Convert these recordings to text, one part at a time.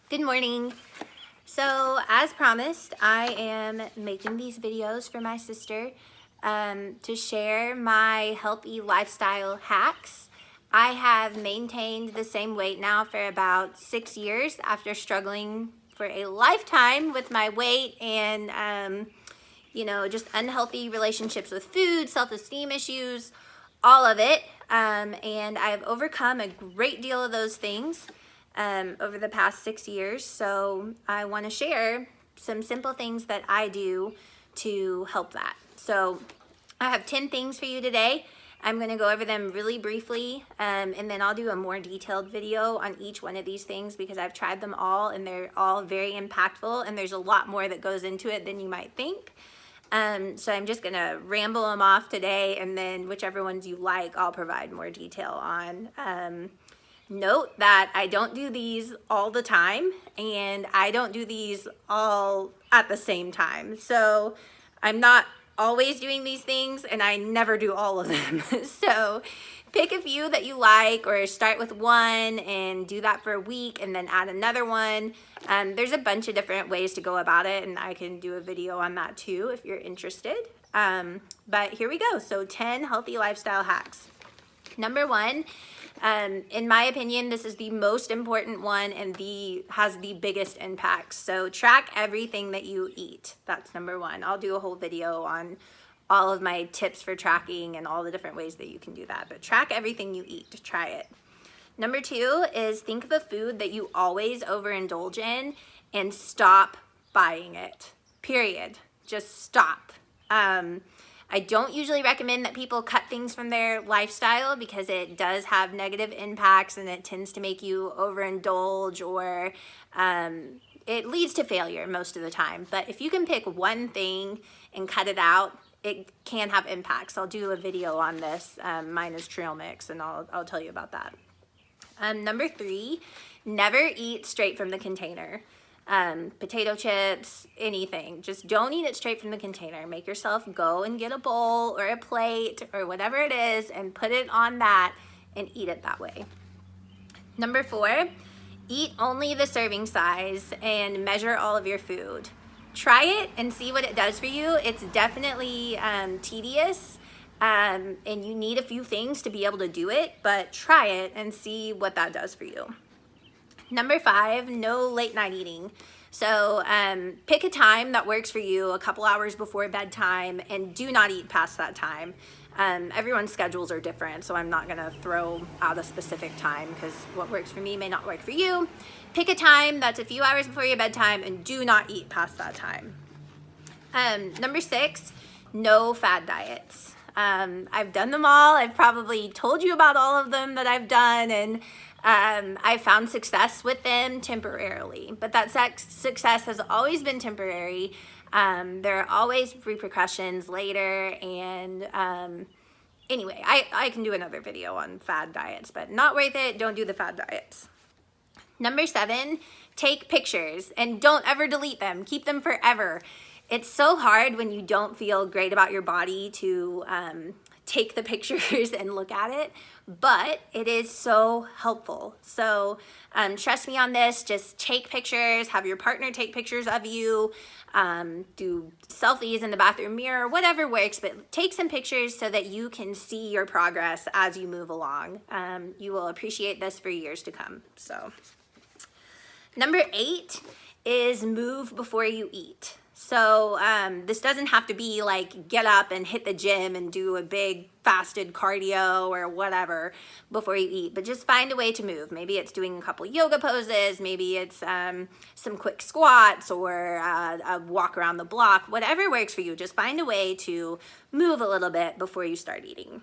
Good morning. So as promised, I am making these videos for my sister to share my healthy lifestyle hacks. I have maintained the same weight now for about 6 years after struggling for a lifetime with my weight and just unhealthy relationships with food, self-esteem issues, all of it. And I've overcome a great deal of those things over the past 6 years. So I want to share some simple things that I do to help that. So I have 10 things for you today. I'm going to go over them really briefly, and then I'll do a more detailed video on each one of these things because I've tried them all and they're all very impactful, and there's a lot more that goes into it than you might think. So I'm just gonna ramble them off today, and then whichever ones you like, I'll provide more detail on. Note that I don't do these all the time, and I don't do these all at the same time. So I'm not always doing these things, and I never do all of them. So pick a few that you like, or start with one and do that for a week and then add another one. There's a bunch of different ways to go about it, and I can do a video on that too if you're interested. But here we go. So 10 healthy lifestyle hacks. Number one, in my opinion, this is the most important one and has the biggest impact. So track everything that you eat. That's number one. I'll do a whole video on all of my tips for tracking and all the different ways that you can do that. But track everything you eat. Try it. Number two is think of a food that you always overindulge in and stop buying it. Period. Just stop. I don't usually recommend that people cut things from their lifestyle because it does have negative impacts and it tends to make you overindulge, or it leads to failure most of the time. But if you can pick one thing and cut it out, it can have impacts. I'll do a video on this. Mine is trail mix, and I'll tell you about that. Number three, never eat straight from the container. Potato chips, anything. Just don't eat it straight from the container. Make yourself go and get a bowl or a plate or whatever it is and put it on that and eat it that way. Number four, eat only the serving size and measure all of your food. Try it and see what it does for you. It's definitely tedious, and you need a few things to be able to do it, but try it and see what that does for you. Number five, no late night eating. So pick a time that works for you, a couple hours before bedtime, and do not eat past that time. Everyone's schedules are different, so I'm not gonna throw out a specific time because what works for me may not work for you. Pick a time that's a few hours before your bedtime and do not eat past that time. Number six, no fad diets. I've done them all. I've probably told you about all of them that I've done, and I found success with them temporarily, but that success has always been temporary. There are always repercussions later, and anyway, I can do another video on fad diets, but not worth it. Don't do the fad diets. Number seven, take pictures and don't ever delete them. Keep them forever. It's so hard when you don't feel great about your body to take the pictures and look at it, but it is so helpful. So trust me on this. Just take pictures, have your partner take pictures of you, do selfies in the bathroom mirror, whatever works, but take some pictures so that you can see your progress as you move along. You will appreciate this for years to come. So number eight is move before you eat. So this doesn't have to be like get up and hit the gym and do a big fasted cardio or whatever before you eat, but just find a way to move. Maybe it's doing a couple yoga poses, maybe it's some quick squats or a walk around the block, whatever works for you. Just find a way to move a little bit before you start eating.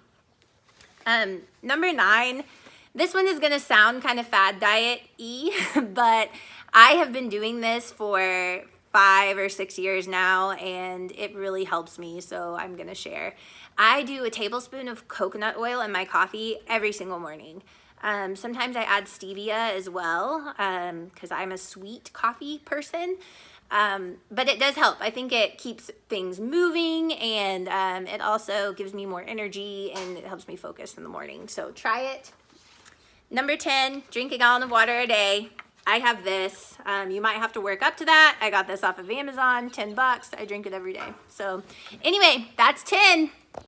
Number nine, this one is gonna sound kind of fad diet-y, but I have been doing this for 5 or 6 years now, and it really helps me, so I'm gonna share. I do a tablespoon of coconut oil in my coffee every single morning. Sometimes I add stevia as well, because I'm a sweet coffee person, but it does help. I think it keeps things moving, and it also gives me more energy, and it helps me focus in the morning, so try it. Number 10, drink a gallon of water a day. I have this. You might have to work up to that. I got this off of Amazon, 10 bucks. I drink it every day. So anyway, that's 10.